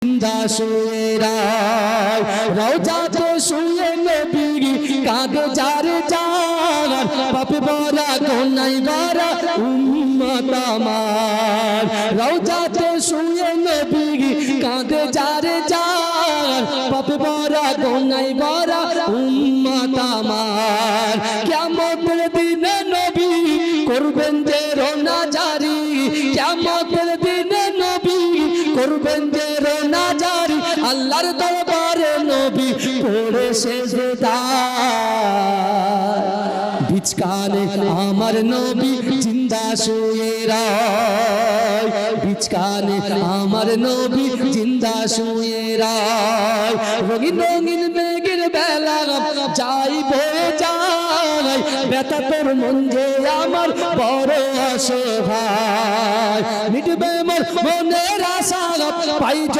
জিন্দা শুয়ে রায় রওজাতে শুয়ে নবী কাঁদে যার যার পাপে ভরা গুনায় ভরা উম্মত আমার রওজাতে শুয়ে নবী কাঁদে যার যার পাপে ভরা গুনায় ভরা উম্মত আমার কিয়ামতের দিনে নবী করবেন যে রোনা জারি কিয়ামতের দিনে নবী করবেন যে রোনা জারি আল্লাহর দরবারে নবী পড়ে সেজদায় বিচকানে আমার নবী জিন্দা শুয়ে রায় বিচকানে আমার নবী জিন্দা শুয়ে রায় রঙিন রঙিন মেঘের বেলা যাই বয়ে যায় ব্যথা তোর মন যে আমার বড় অসহায় মিটবে মোর মনের আশা পাই